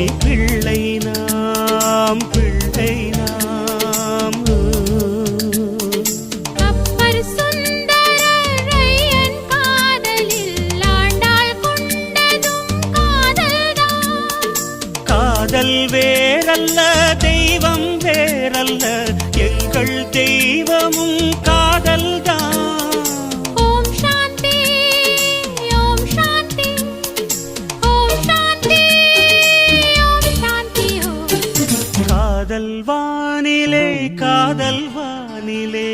சாமி பிள்ளை நாம் பிள்ளை நாம். அப்பர் சுந்தரரையன் காதலில் ஆண்டாள் கொண்டதும் காதல்தான். காதல் வேறல்ல தெய்வம் வேறல்ல எங்கள் தெய்வமும் காதல்தான். ஓம் சாந்தி ஓம் சாந்தி ஓம் சாந்தி ஓம் சாந்தி ஓம். காதல் வானிலே காதல் வானிலே